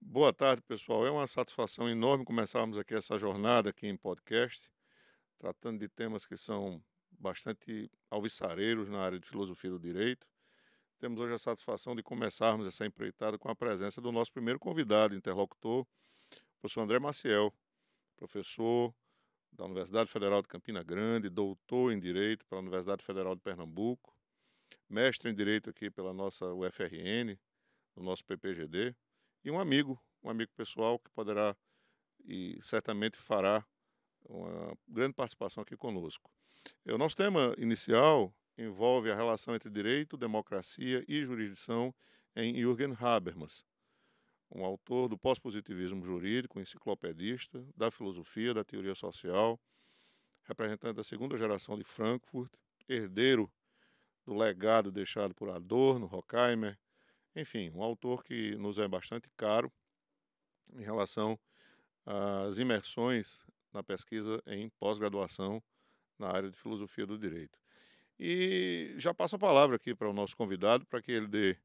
Boa tarde, pessoal. É uma satisfação enorme começarmos aqui essa jornada aqui em podcast, tratando de temas que são bastante alvissareiros na área de filosofia do direito. Temos hoje a satisfação de começarmos essa empreitada com a presença do nosso primeiro convidado, interlocutor, o professor André Maciel, professor da Universidade Federal de Campina Grande, doutor em Direito pela Universidade Federal de Pernambuco, mestre em Direito aqui pela nossa UFRN, no nosso PPGD, e um amigo pessoal que poderá e certamente fará uma grande participação aqui conosco. O nosso tema inicial envolve a relação entre direito, democracia e jurisdição em Jürgen Habermas, um autor do pós-positivismo jurídico, enciclopedista, da filosofia, da teoria social, representante da segunda geração de Frankfurt, herdeiro do legado deixado por Adorno, Horkheimer, enfim, um autor que nos é bastante caro em relação às imersões na pesquisa em pós-graduação na área de filosofia do direito. E já passo a palavra aqui para o nosso convidado, para que ele dê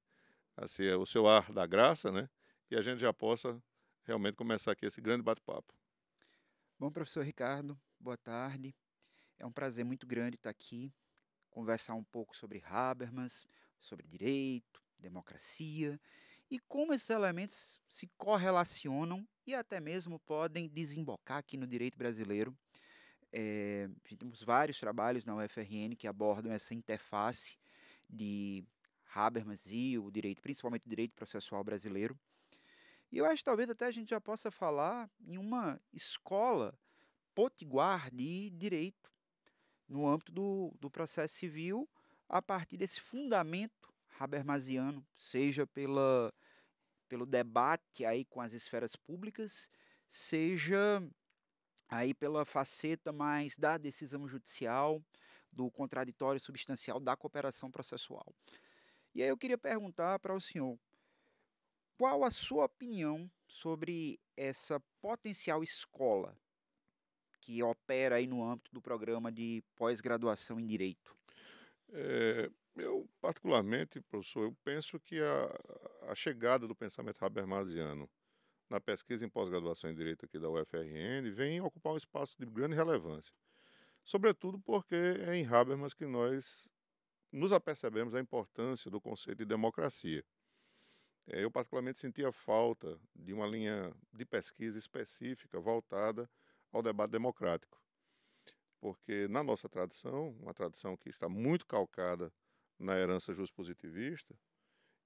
assim, o seu ar da graça, né? E a gente já possa realmente começar aqui esse grande bate-papo. Bom, professor Ricardo, boa tarde. É um prazer muito grande estar aqui, conversar um pouco sobre Habermas, sobre direito, democracia e como esses elementos se correlacionam e até mesmo podem desembocar aqui no direito brasileiro. Temos vários trabalhos na UFRN que abordam essa interface de Habermas e o direito, principalmente o direito processual brasileiro. E eu acho que talvez até a gente já possa falar em uma escola potiguar de direito no âmbito do processo civil, a partir desse fundamento habermasiano, seja pelo debate aí com as esferas públicas, seja aí pela faceta mais da decisão judicial, do contraditório substancial da cooperação processual. E aí eu queria perguntar para o senhor, qual a sua opinião sobre essa potencial escola que opera aí no âmbito do programa de pós-graduação em Direito? Eu, particularmente, professor, eu penso que a chegada do pensamento habermasiano na pesquisa em pós-graduação em Direito aqui da UFRN vem ocupar um espaço de grande relevância, sobretudo porque é em Habermas que nós nos apercebemos a importância do conceito de democracia. Eu particularmente sentia falta de uma linha de pesquisa específica voltada ao debate democrático, porque na nossa tradição, uma tradição que está muito calcada na herança juspositivista,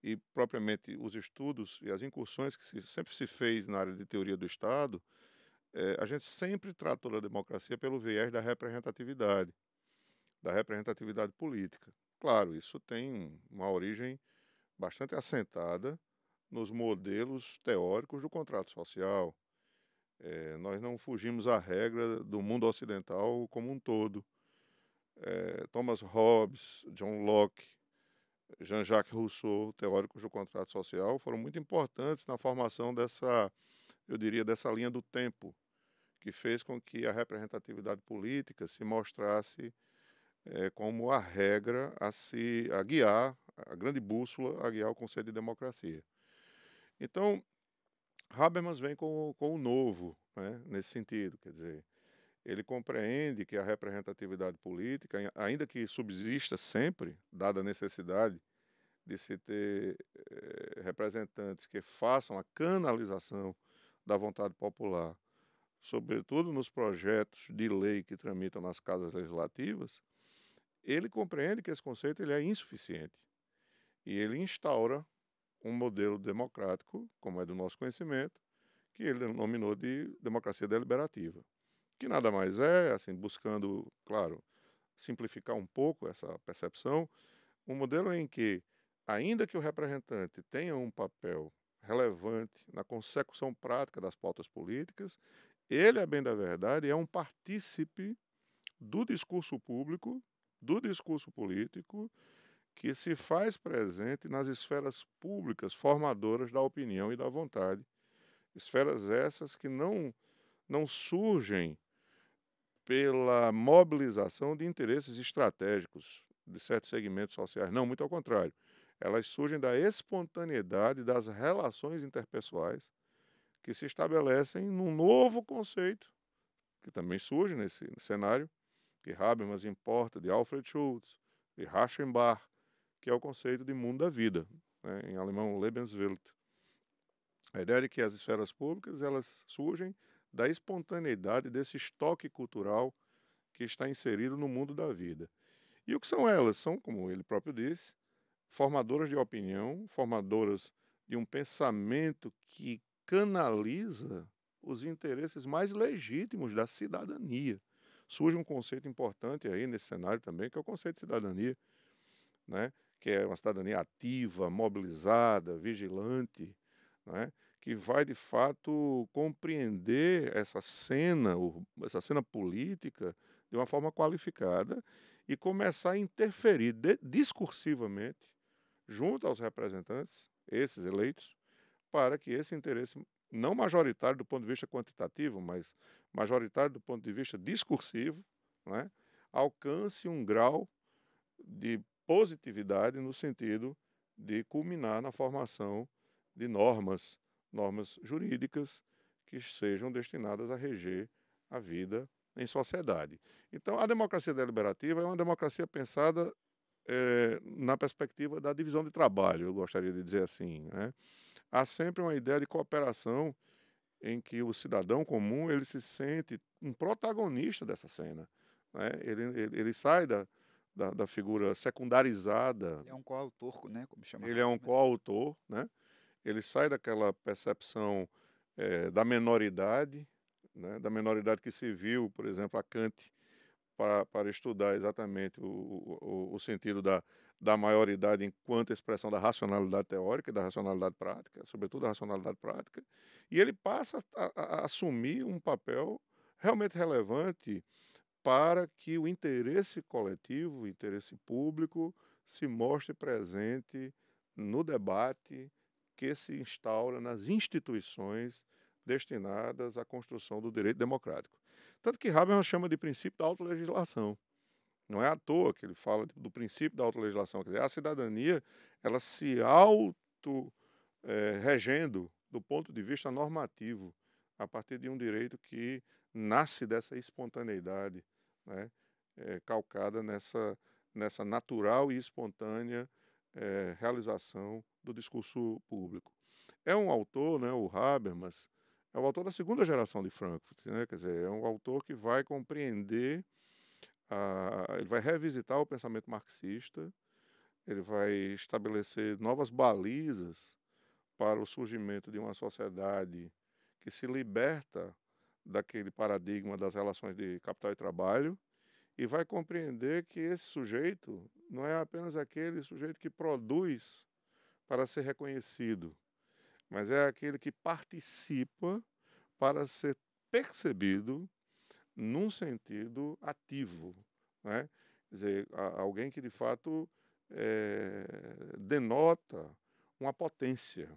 e propriamente os estudos e as incursões que sempre se fez na área de teoria do Estado, a gente sempre tratou da democracia pelo viés da representatividade política. Claro, isso tem uma origem bastante assentada nos modelos teóricos do contrato social. Nós não fugimos à regra do mundo ocidental como um todo. Thomas Hobbes, John Locke, Jean-Jacques Rousseau, teóricos do contrato social, foram muito importantes na formação dessa, eu diria, dessa linha do tempo, que fez com que a representatividade política se mostrasse como a regra a guiar, a grande bússola a guiar o conceito de democracia. Então, Habermas vem com o novo, né, nesse sentido, quer dizer, ele compreende que a representatividade política, ainda que subsista sempre, dada a necessidade de se ter representantes que façam a canalização da vontade popular, sobretudo nos projetos de lei que tramitam nas casas legislativas, ele compreende que esse conceito ele é insuficiente e ele instaura um modelo democrático, como é do nosso conhecimento, que ele denominou de democracia deliberativa, que nada mais é, assim, buscando, claro, simplificar um pouco essa percepção, um modelo em que, ainda que o representante tenha um papel relevante na consecução prática das pautas políticas, ele, a bem da verdade, é um partícipe do discurso público, do discurso político, que se faz presente nas esferas públicas formadoras da opinião e da vontade. Esferas essas que não surgem pela mobilização de interesses estratégicos de certos segmentos sociais. Não, muito ao contrário. Elas surgem da espontaneidade das relações interpessoais, que se estabelecem num novo conceito, que também surge nesse cenário, que Habermas importa de Alfred Schultz, de Reichenbach, que é o conceito de mundo da vida, né, em alemão Lebenswelt. A ideia de que as esferas públicas elas surgem da espontaneidade desse estoque cultural que está inserido no mundo da vida. E o que são elas? São, como ele próprio disse, formadoras de opinião, formadoras de um pensamento que canaliza os interesses mais legítimos da cidadania. Surge um conceito importante aí nesse cenário também, que é o conceito de cidadania, né? Que é uma cidadania ativa, mobilizada, vigilante, né? Que vai de fato compreender essa cena política de uma forma qualificada e começar a interferir discursivamente junto aos representantes, esses eleitos, para que esse interesse, não majoritário do ponto de vista quantitativo, mas majoritário do ponto de vista discursivo, né, alcance um grau de positividade no sentido de culminar na formação de normas jurídicas que sejam destinadas a reger a vida em sociedade. Então, a democracia deliberativa é uma democracia pensada na perspectiva da divisão de trabalho, eu gostaria de dizer assim, né? Há sempre uma ideia de cooperação em que o cidadão comum ele se sente um protagonista dessa cena, né? Ele sai da figura secundarizada, Ele é um coautor, né, como chama ele é um Habermas. coautor, né? Ele sai daquela percepção da menoridade, né? Da menoridade que se viu, por exemplo, a Kant para estudar exatamente o sentido da maioridade enquanto expressão da racionalidade teórica e da racionalidade prática, sobretudo a racionalidade prática, e ele passa a assumir um papel realmente relevante para que o interesse coletivo, o interesse público, se mostre presente no debate que se instaura nas instituições destinadas à construção do direito democrático. Tanto que Habermas chama de princípio da autolegislação. Não é à toa que ele fala do princípio da autolegislação. Quer dizer, a cidadania ela se auto-regendo do ponto de vista normativo, a partir de um direito que nasce dessa espontaneidade, né, calcada nessa natural e espontânea realização do discurso público. É um autor, né, o Habermas, é o autor da segunda geração de Frankfurt, né? Quer dizer, é um autor que vai compreender, ele vai revisitar o pensamento marxista, ele vai estabelecer novas balizas para o surgimento de uma sociedade que se liberta daquele paradigma das relações de capital e trabalho e vai compreender que esse sujeito não é apenas aquele sujeito que produz para ser reconhecido, mas é aquele que participa para ser percebido num sentido ativo, né? Quer dizer, alguém que de fato denota uma potência,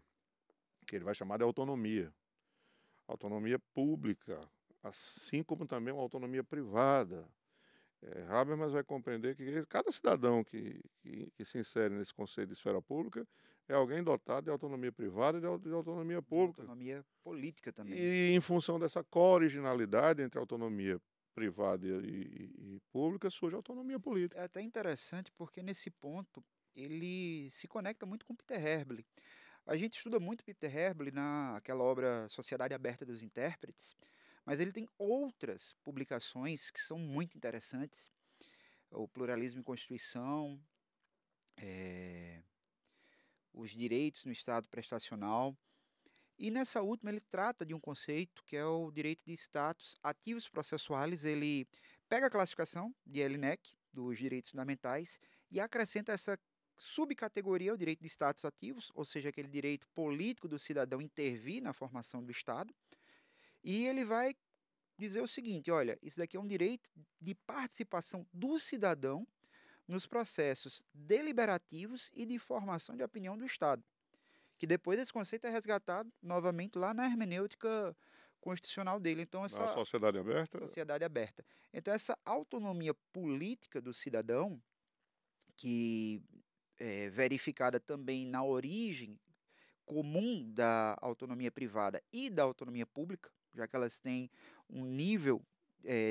que ele vai chamar de autonomia. Autonomia pública, assim como também uma autonomia privada. Habermas vai compreender que cada cidadão que se insere nesse conceito de esfera pública é alguém dotado de autonomia privada e de autonomia De pública. autonomia política também. E em função dessa co-originalidade entre autonomia privada e pública, surge a autonomia política. É até interessante porque nesse ponto ele se conecta muito com Peter Herblich. A gente estuda muito Peter Herblich naquela obra Sociedade Aberta dos Intérpretes, mas ele tem outras publicações que são muito interessantes. O Pluralismo e Constituição, eh, os direitos no Estado prestacional. E nessa última ele trata de um conceito que é o direito de status ativos processuais. Ele pega a classificação de LNEC, dos direitos fundamentais, e acrescenta essa subcategoria, o direito de status ativos, ou seja, aquele direito político do cidadão intervir na formação do Estado. E ele vai dizer o seguinte, olha, isso daqui é um direito de participação do cidadão nos processos deliberativos e de formação de opinião do Estado, que depois esse conceito é resgatado novamente lá na hermenêutica constitucional dele. Então, Na essa sociedade aberta, sociedade aberta. Então, essa autonomia política do cidadão, que é verificada também na origem comum da autonomia privada e da autonomia pública, já que elas têm um nível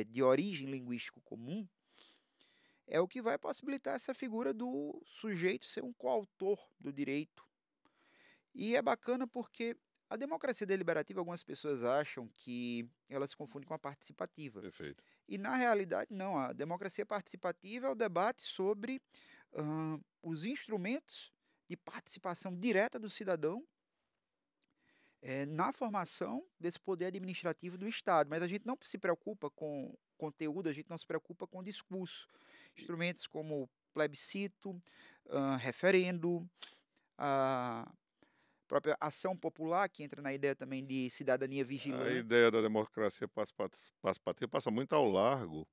de origem linguístico comum, é o que vai possibilitar essa figura do sujeito ser um coautor do direito. E é bacana porque a democracia deliberativa, algumas pessoas acham que ela se confunde com a participativa. Perfeito. E, na realidade, não. A democracia participativa é o debate sobre os instrumentos de participação direta do cidadão na formação desse poder administrativo do Estado. Mas a gente não se preocupa com conteúdo, a gente não se preocupa com discurso. Instrumentos como plebiscito, referendo, a própria ação popular, que entra na ideia também de cidadania A vigilante. ideia da democracia participativa passa muito ao largo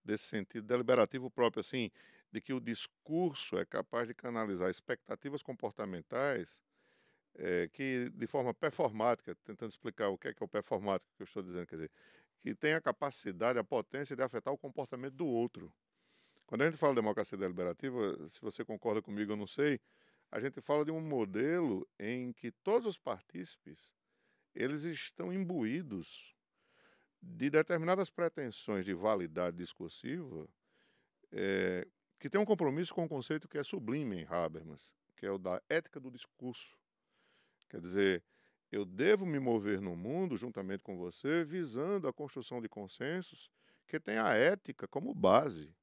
desse sentido deliberativo próprio, assim, de que o discurso é capaz de canalizar expectativas comportamentais que, de forma performática, tentando explicar o que é o performático que eu estou dizendo, quer dizer, que tem a capacidade, a potência de afetar o comportamento do outro. Quando a gente fala de democracia deliberativa, se você concorda comigo, eu não sei, a gente fala de um modelo em que todos os partícipes eles estão imbuídos de determinadas pretensões de validade discursiva que tem um compromisso com um conceito que é sublime em Habermas, que é o da ética do discurso. Quer dizer, eu devo me mover no mundo, juntamente com você, visando a construção de consensos que tem a ética como base.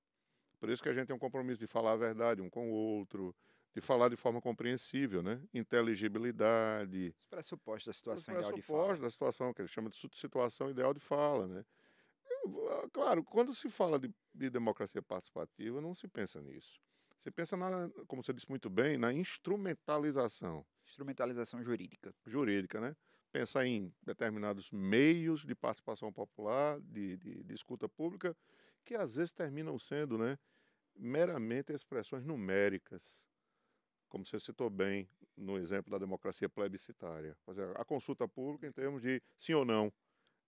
Por isso que a gente tem um compromisso de falar a verdade um com o outro, de falar de forma compreensível, né? Inteligibilidade, Os pressupostos da os situação ideal de fala. pressupostos da situação, que ele chama de situação ideal de fala, né? Claro, quando se fala de democracia participativa, não se pensa nisso. Se pensa, como você disse muito bem, na instrumentalização Instrumentalização jurídica. jurídica, né? Pensar em determinados meios de participação popular, de escuta pública, que às vezes terminam sendo, né, meramente expressões numéricas, como você citou bem no exemplo da democracia plebiscitária. Fazer a consulta pública em termos de sim ou não,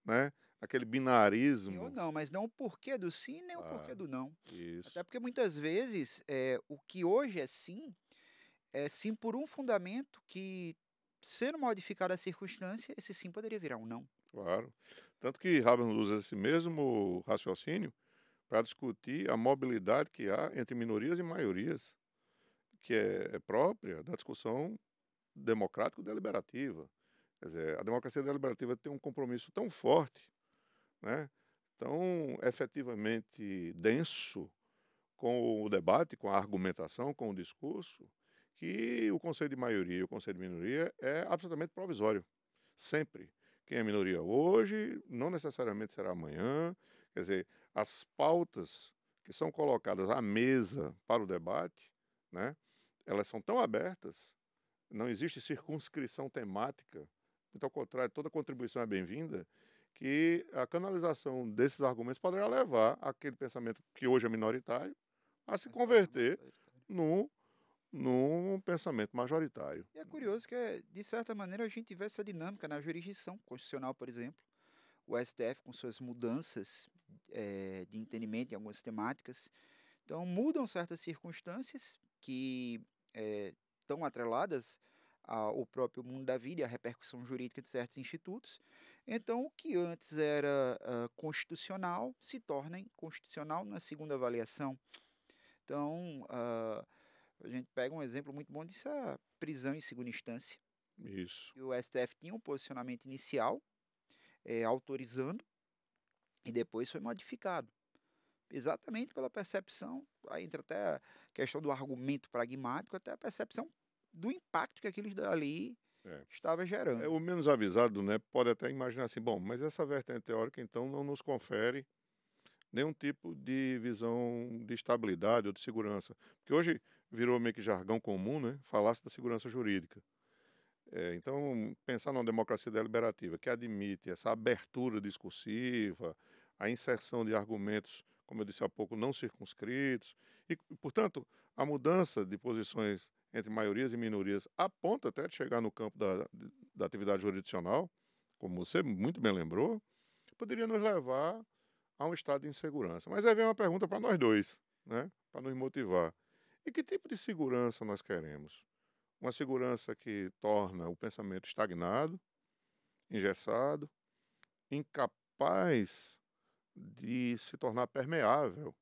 né? Aquele Sim ou binarismo. não, mas não o porquê do sim nem o porquê Ah, do não. isso, Até porque muitas vezes o que hoje é sim por um fundamento que, sendo modificada a circunstância, esse sim poderia virar um não. claro. Tanto que Habermas usa esse mesmo raciocínio para discutir a mobilidade que há entre minorias e maiorias, que é própria da discussão democrático-deliberativa. Quer dizer, a democracia deliberativa tem um compromisso tão forte, né, tão efetivamente denso com o debate, com a argumentação, com o discurso, que o conceito de maioria e o conceito de minoria é absolutamente provisório. Sempre. Quem é minoria hoje não necessariamente será amanhã. Quer dizer, as pautas que são colocadas à mesa para o debate, né, elas são tão abertas, não existe circunscrição temática, muito ao contrário, toda contribuição é bem-vinda, que a canalização desses argumentos poderá levar aquele pensamento que hoje é minoritário a se A se tornar converter majoritário. num, num pensamento majoritário. E é curioso que, de certa maneira, a gente vê essa dinâmica na jurisdição constitucional, por exemplo. O STF, com suas mudanças de entendimento em algumas temáticas, então mudam certas circunstâncias que estão atreladas ao próprio mundo da vida e à repercussão jurídica de certos institutos. Então, o que antes era constitucional se torna inconstitucional na segunda avaliação. Então, a gente pega um exemplo muito bom disso, a prisão em segunda instância. Isso. E o STF tinha um posicionamento inicial, autorizando, e depois foi modificado. Exatamente pela percepção, aí entra até a questão do argumento pragmático, até a percepção do impacto que aquilo ali É. estava gerando. O menos avisado, né, pode até imaginar assim, bom, mas essa vertente teórica então não nos confere nenhum tipo de visão de estabilidade ou de segurança. Porque hoje virou meio que jargão comum, né, falar-se da segurança jurídica. Então, pensar numa democracia deliberativa que admite essa abertura discursiva, a inserção de argumentos, como eu disse há pouco, não circunscritos, e, portanto, a mudança de posições entre maiorias e minorias a ponto até de chegar no campo da atividade jurisdicional, como você muito bem lembrou, poderia nos levar a um estado de insegurança. Mas aí vem uma pergunta para nós dois, né, para nos motivar. E que tipo de segurança nós queremos? uma segurança que torna o pensamento estagnado, engessado, incapaz de se tornar permeável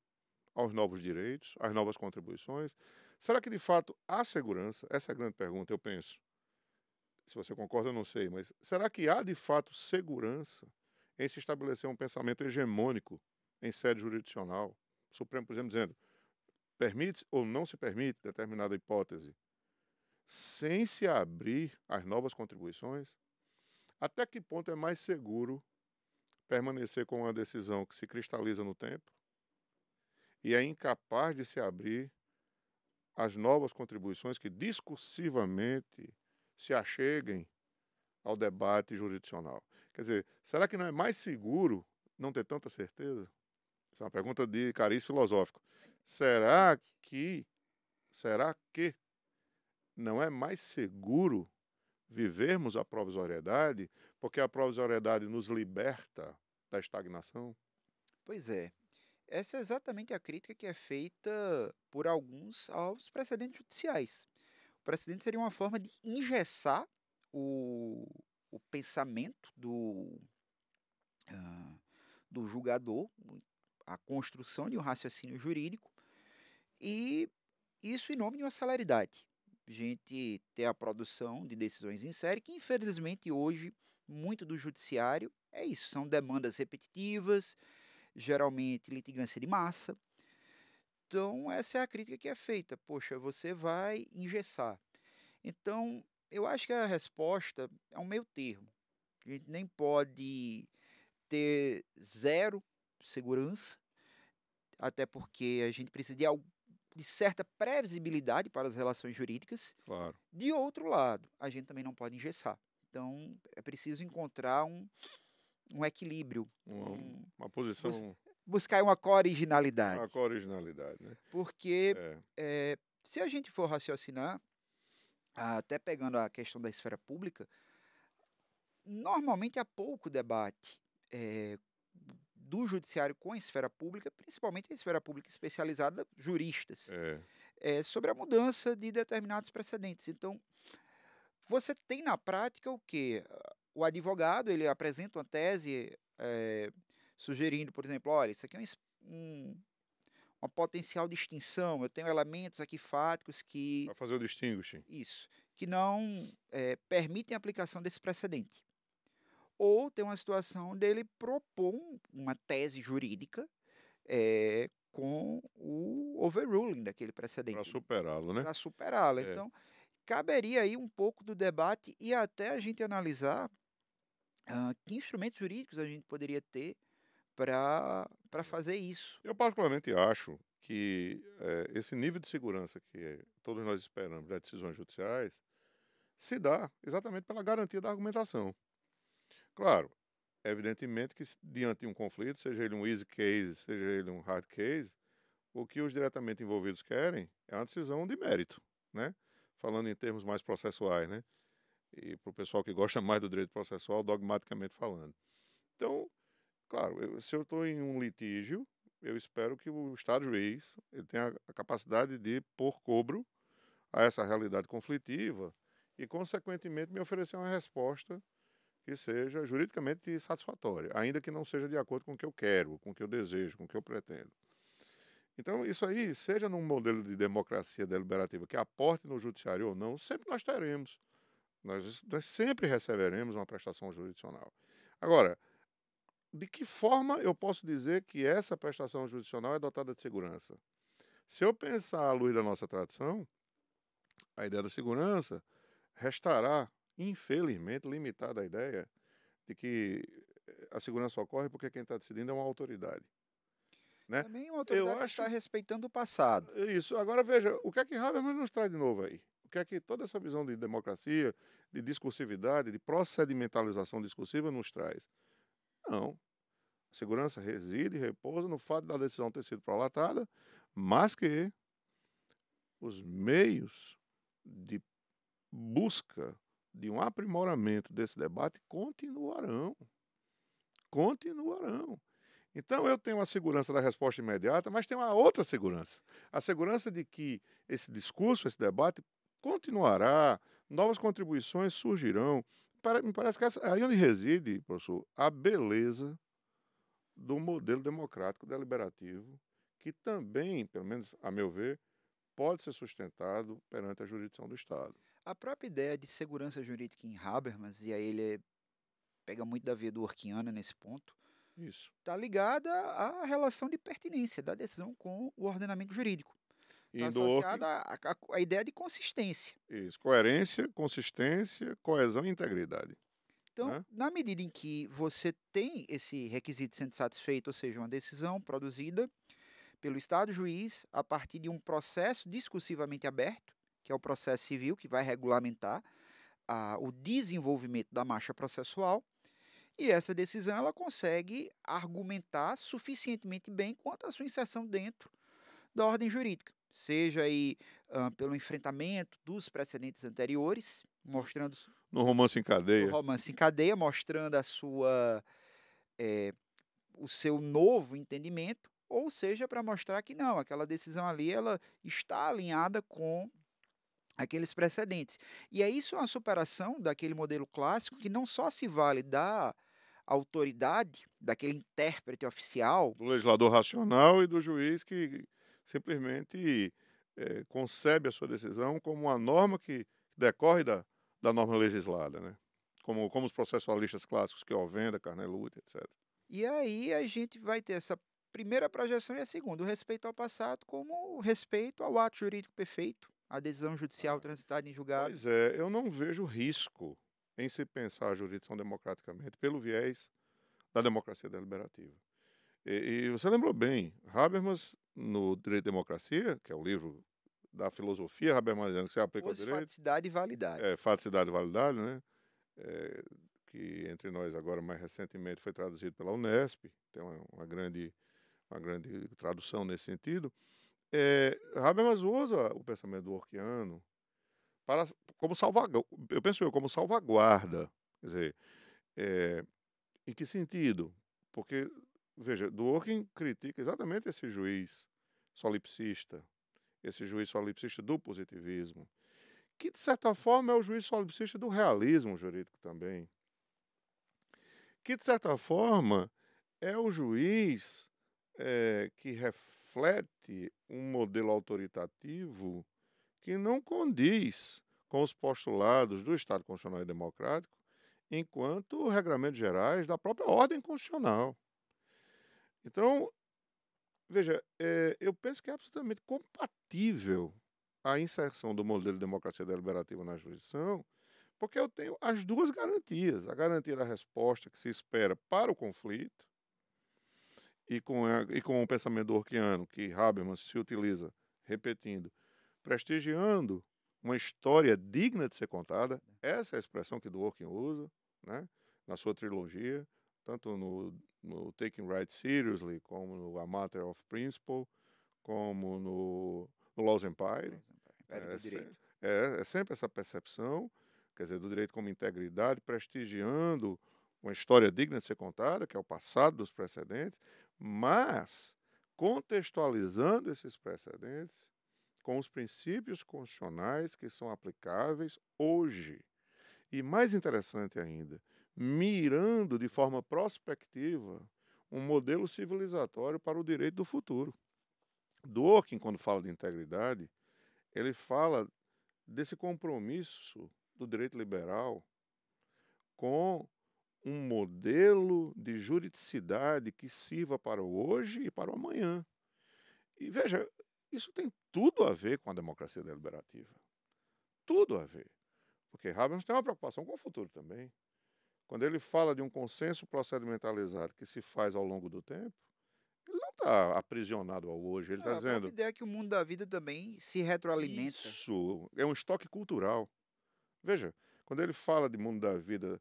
aos novos direitos, às novas contribuições. Será que, de fato, há segurança? Essa é a grande pergunta, eu penso. Se você concorda, eu não sei, mas será que há, de fato, segurança em se estabelecer um pensamento hegemônico em sede jurisdicional? O Supremo, por exemplo, dizendo, permite ou não se permite determinada hipótese, sem se abrir às novas contribuições? Até que ponto é mais seguro permanecer com uma decisão que se cristaliza no tempo e é incapaz de se abrir às novas contribuições que discursivamente se acheguem ao debate jurisdicional? Quer dizer, será que não é mais seguro não ter tanta certeza? Essa é uma pergunta de cariz filosófico. Será que não é mais seguro vivermos a provisoriedade, porque a provisoriedade nos liberta da estagnação? Pois é. Essa é exatamente a crítica que é feita por alguns aos precedentes judiciais. O precedente seria uma forma de engessar o, o pensamento ah, do julgador, a construção de um raciocínio jurídico, e isso em nome de uma celeridade. A gente ter a produção de decisões em série, que infelizmente hoje, muito do judiciário é isso, são demandas repetitivas, geralmente litigância de massa. Então, essa é a crítica que é feita. Poxa, você vai engessar. Então, eu acho que a resposta é um meio termo. A gente nem pode ter zero segurança, até porque a gente precisa de certa previsibilidade para as relações jurídicas. Claro. De outro lado, a gente também não pode engessar. Então, é preciso encontrar um equilíbrio, Uma posição, buscar uma co-originalidade. uma originalidade, né? Porque É, se a gente for raciocinar, até pegando a questão da esfera pública, normalmente há pouco debate do judiciário com a esfera pública, principalmente a esfera pública especializada, juristas, sobre a mudança de determinados precedentes. Então, você tem na prática o quê? O advogado, ele apresenta uma tese sugerindo, por exemplo, olha, isso aqui é uma potencial distinção, eu tenho elementos aqui fáticos que... para fazer o distinguishing. Isso, que não permitem a aplicação desse precedente. Ou tem uma situação dele propor uma tese jurídica com o overruling daquele precedente. Para superá-lo, né? Para superá-lo. É. Então, caberia aí um pouco do debate e até a gente analisar que instrumentos jurídicos a gente poderia ter para fazer isso. Eu particularmente acho que esse nível de segurança que todos nós esperamos das decisões judiciais se dá exatamente pela garantia da argumentação. Claro, evidentemente que diante de um conflito, seja ele um easy case, seja ele um hard case, o que os diretamente envolvidos querem é uma decisão de mérito, né? Falando em termos mais processuais, né? E para o pessoal que gosta mais do direito processual, dogmaticamente falando. Então, claro, se eu estou em um litígio, eu espero que o Estado juiz ele tenha a capacidade de pôr cobro a essa realidade conflitiva e, consequentemente, me oferecer uma resposta que seja juridicamente satisfatória, ainda que não seja de acordo com o que eu quero, com o que eu desejo, com o que eu pretendo. Então, isso aí, seja num modelo de democracia deliberativa que aporte no judiciário ou não, sempre nós teremos. Nós sempre receberemos uma prestação jurisdicional. Agora, de que forma eu posso dizer que essa prestação jurisdicional é dotada de segurança? Se eu pensar à luz da nossa tradição, a ideia da segurança restará, infelizmente, limitada à ideia de que a segurança ocorre porque quem está decidindo é uma autoridade. Né? Também uma autoridade que está respeitando o passado. Isso. Agora, veja, o que é que Habermas nos traz de novo aí? O que é que toda essa visão de democracia, de discursividade, de procedimentalização discursiva nos traz? Não. A segurança reside e repousa no fato da decisão ter sido prolatada, mas que os meios de busca de um aprimoramento desse debate continuarão. Continuarão. Então, eu tenho a segurança da resposta imediata, mas tenho uma outra segurança. A segurança de que esse discurso, esse debate, continuará, novas contribuições surgirão. Me parece que aí onde reside, professor, a beleza do modelo democrático deliberativo, que também, pelo menos a meu ver, pode ser sustentado perante a jurisdição do Estado. A própria ideia de segurança jurídica em Habermas, e aí ele pega muito da via do Orquiana nesse ponto, Isso. está ligada à relação de pertinência da decisão com o ordenamento jurídico. E Está em Dworkin, associada à ideia de consistência. isso, coerência, consistência, coesão e integridade. Então, Né? na medida em que você tem esse requisito sendo satisfeito, ou seja, uma decisão produzida pelo Estado juiz a partir de um processo discursivamente aberto, que é o processo civil, que vai regulamentar o desenvolvimento da marcha processual, e essa decisão ela consegue argumentar suficientemente bem quanto à sua inserção dentro da ordem jurídica, seja aí pelo enfrentamento dos precedentes anteriores, mostrando No romance em no cadeia. romance em cadeia, mostrando o seu novo entendimento, ou seja, para mostrar que não, aquela decisão ali ela está alinhada com aqueles precedentes. E é isso uma superação daquele modelo clássico que não só se vale da autoridade, daquele intérprete oficial, Do legislador racional e do juiz que simplesmente concebe a sua decisão como uma norma que decorre da norma legislada, né? Como os processualistas clássicos que Ovenda, Carneluti, etc. e aí a gente vai ter essa primeira projeção e a segunda, o respeito ao passado como o respeito ao ato jurídico perfeito, a decisão judicial Ah, transitada em julgado. pois é, eu não vejo risco em se pensar a jurisdição democraticamente pelo viés da democracia deliberativa. E você lembrou bem, Habermas, no Direito e Democracia, que é o livro da filosofia habermasiana que se aplica ao Pose, direito, faticidade e validade. faticidade e validade, né? Que entre nós agora mais recentemente foi traduzido pela Unesp, tem uma grande tradução nesse sentido. Habermas usa o pensamento do Orquiano para, como salvaguarda, eu penso eu, como salvaguarda. Quer dizer, em que sentido? Porque, veja, Dworkin critica exatamente esse juiz solipsista do positivismo, que de certa forma é o juiz solipsista do realismo jurídico também, que de certa forma é o juiz que reflete um modelo autoritativo que não condiz com os postulados do Estado Constitucional e Democrático enquanto regramentos gerais da própria ordem constitucional. Então, veja, eu penso que é absolutamente compatível a inserção do modelo de democracia deliberativa na jurisdição, porque eu tenho as duas garantias. A garantia da resposta que se espera para o conflito, e com o pensamento Dworkiano, que Habermas se utiliza, repetindo, prestigiando uma história digna de ser contada. Essa é a expressão que Dworkin usa, né, na sua trilogia, tanto no Taking Right Seriously, como no A Matter of Principle, como no Laws Empire. Império do direito. É sempre essa percepção, quer dizer, do direito como integridade, prestigiando uma história digna de ser contada, que é o passado dos precedentes, mas contextualizando esses precedentes com os princípios constitucionais que são aplicáveis hoje. E mais interessante ainda, mirando de forma prospectiva um modelo civilizatório para o direito do futuro. Dworkin, quando fala de integridade, ele fala desse compromisso do direito liberal com um modelo de juridicidade que sirva para o hoje e para o amanhã. E veja, isso tem tudo a ver com a democracia deliberativa. Tudo a ver. Porque Habermas tem uma preocupação com o futuro também. Quando ele fala de um consenso procedimentalizado que se faz ao longo do tempo, ele não está aprisionado ao hoje. Ele está A própria dizendo, ideia é que o mundo da vida também se retroalimenta. isso é um estoque cultural. Veja, quando ele fala de mundo da vida,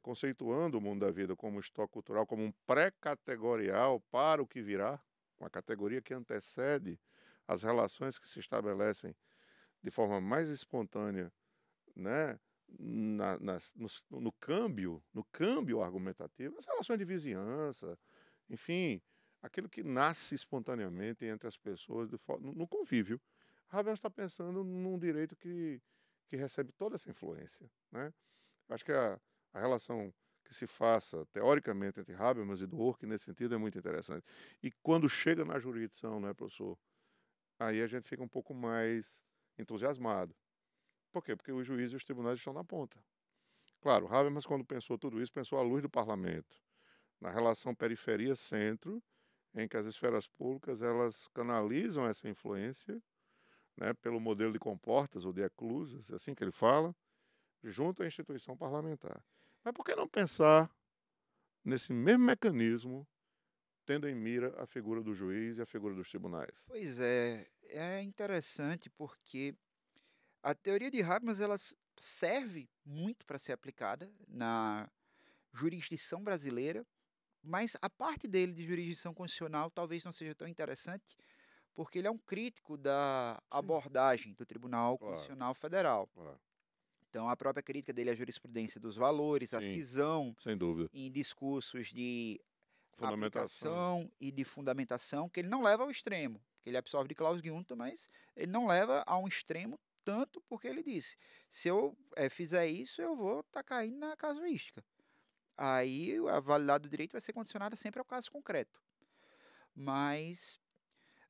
conceituando o mundo da vida como estoque cultural, como um pré-categorial para o que virá, uma categoria que antecede as relações que se estabelecem de forma mais espontânea, né, no câmbio argumentativo, as relações de vizinhança, enfim, aquilo que nasce espontaneamente entre as pessoas no convívio. Habermas está pensando num direito que recebe toda essa influência, né? Acho que a relação que se faça, teoricamente, entre Habermas e Dworkin, nesse sentido, é muito interessante. E quando chega na jurisdição, né, professor, aí a gente fica um pouco mais entusiasmado. Por quê? Porque os juízes e os tribunais estão na ponta. Claro, Habermas, quando pensou tudo isso, pensou à luz do parlamento, na relação periferia-centro, em que as esferas públicas elas canalizam essa influência, né, pelo modelo de comportas ou de eclusas, é assim que ele fala, junto à instituição parlamentar. Mas por que não pensar nesse mesmo mecanismo, tendo em mira a figura do juiz e a figura dos tribunais? Pois é interessante porque a teoria de Habermas ela serve muito para ser aplicada na jurisdição brasileira, mas a parte dele de jurisdição constitucional talvez não seja tão interessante, porque ele é um crítico da Sim, abordagem do Tribunal claro, Constitucional Federal. claro. Então, a própria crítica dele à jurisprudência dos valores, a Sim, cisão sem dúvida. em discursos de Fundamentação. aplicação e de fundamentação, que ele não leva ao extremo, que ele absorve de Klaus Gunther, mas ele não leva a um extremo tanto porque ele disse, se eu fizer isso, eu vou estar caindo na casuística. Aí a validade do direito vai ser condicionada sempre ao caso concreto. Mas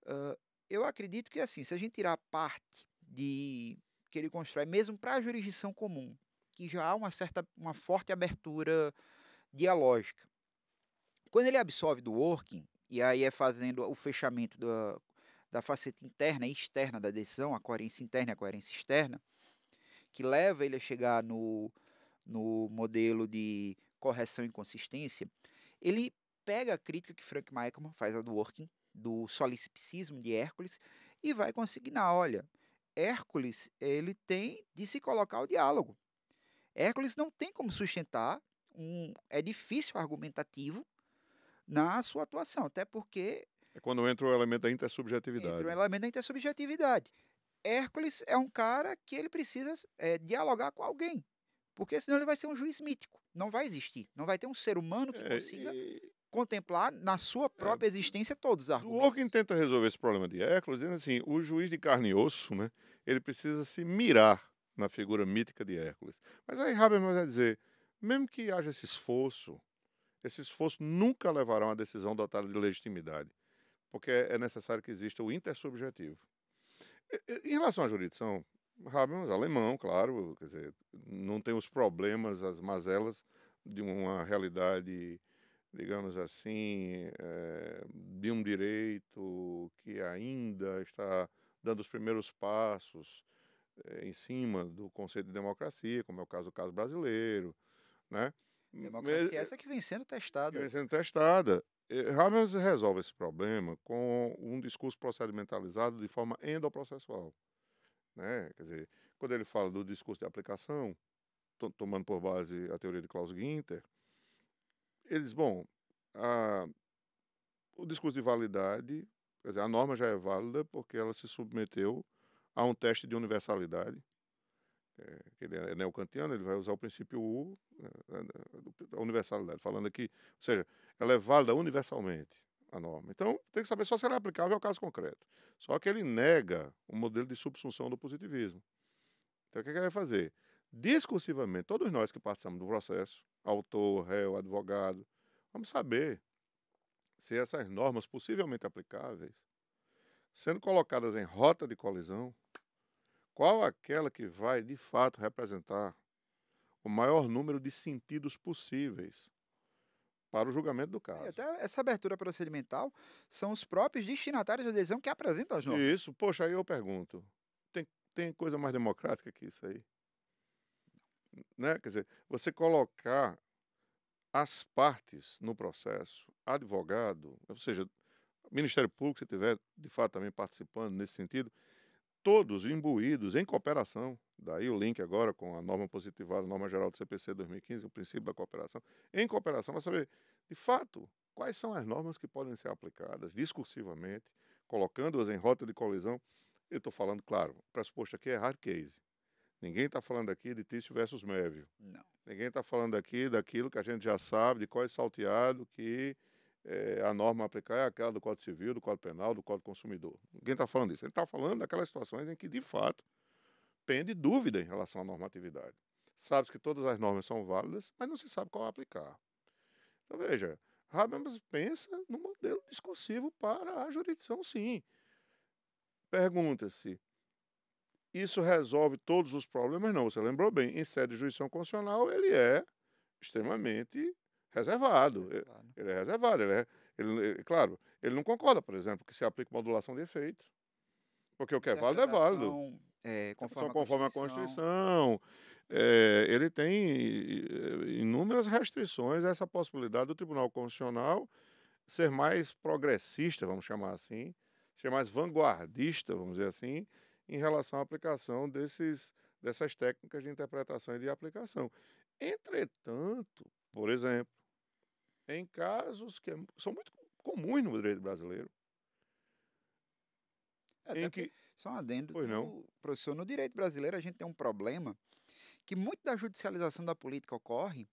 hã, eu acredito que, assim, se a gente tirar a parte de que ele constrói mesmo para a jurisdição comum, que já há uma forte abertura dialógica. Quando ele absorve do working, e aí é fazendo o fechamento da faceta interna e externa da decisão, a coerência interna e a coerência externa, que leva ele a chegar no modelo de correção e consistência, ele pega a crítica que Frank Michael faz a do working, do solipsismo de Hércules, e vai consignar, olha, Hércules, ele tem de se colocar ao diálogo. Hércules não tem como sustentar um edifício argumentativo na sua atuação, até porque É quando entra o elemento da entra o intersubjetividade. elemento da intersubjetividade. Hércules é um cara que ele precisa dialogar com alguém, porque senão ele vai ser um juiz mítico. Não vai existir. Não vai ter um ser humano que É, consiga contemplar na sua é, própria existência todos os Dworkin argumentos. tenta resolver esse problema de Hércules, dizendo assim, o juiz de carne e osso, né, ele precisa se mirar na figura mítica de Hércules. Mas aí Habermas vai dizer, mesmo que haja esse esforço nunca levará a uma decisão dotada de legitimidade, porque é necessário que exista o intersubjetivo. Em relação à jurisdição, Habermas, alemão, claro, quer dizer, não tem os problemas, as mazelas de uma realidade, digamos assim, de um direito que ainda está dando os primeiros passos em cima do conceito de democracia, como é o caso brasileiro, né? Democracia essa que vem sendo Que testada. vem sendo testada. Habermas resolve esse problema com um discurso procedimentalizado de forma endoprocessual, né? Quer dizer, quando ele fala do discurso de aplicação, tomando por base a teoria de Klaus Gunther, ele diz, bom, a, o discurso de validade, quer dizer, a norma já é válida porque ela se submeteu a um teste de universalidade, que ele é neocantiano, ele vai usar o princípio U, a universalidade, falando aqui, ou seja, ela é válida universalmente, a norma. Então, tem que saber só se ela é aplicável ao caso concreto. Só que ele nega o modelo de subsunção do positivismo. Então, o que ele vai fazer? Discursivamente, todos nós que participamos do processo, autor, réu, advogado, vamos saber se essas normas possivelmente aplicáveis, sendo colocadas em rota de colisão, qual aquela que vai, de fato, representar o maior número de sentidos possíveis para o julgamento do E caso. até essa abertura procedimental são os próprios destinatários da decisão que apresentam as E normas. isso, poxa, aí eu pergunto, tem coisa mais democrática que isso aí? Né? Quer dizer, você colocar as partes no processo, advogado, ou seja, Ministério Público, se tiver de fato também participando nesse sentido, todos imbuídos em cooperação, daí o link agora com a norma positivada, a norma geral do CPC 2015, o princípio da cooperação, em cooperação, vai saber, de fato, quais são as normas que podem ser aplicadas discursivamente, colocando-as em rota de colisão. Eu estou falando, claro, o pressuposto aqui é hard case. Ninguém está falando aqui de Tício versus Mévio. Não. Ninguém está falando aqui daquilo que a gente já sabe, de qual é salteado, que a norma a aplicar é aquela do Código Civil, do Código Penal, do Código Consumidor. Ninguém está falando isso. Ele está falando daquelas situações em que, de fato, pende dúvida em relação à normatividade. Sabe-se que todas as normas são válidas, mas não se sabe qual aplicar. Então, veja, Habermas pensa no modelo discursivo para a jurisdição, sim. Pergunta-se, isso resolve todos os problemas? Não, você lembrou bem, em sede de jurisdição constitucional ele é extremamente reservado. Reservado. Ele é reservado, claro, ele não concorda, por exemplo, que se aplique modulação de efeito, porque o que é válido é válido. Conforme Conforme a Constituição. Constituição. Ele tem inúmeras restrições a essa possibilidade do Tribunal Constitucional ser mais progressista, vamos chamar assim, ser mais vanguardista, vamos dizer assim, em relação à aplicação dessas técnicas de interpretação e de aplicação. Entretanto, por exemplo, em casos que são muito comuns no direito brasileiro, em que... Só um adendo, Pois não. professor, no direito brasileiro a gente tem um problema que muito da judicialização da política ocorre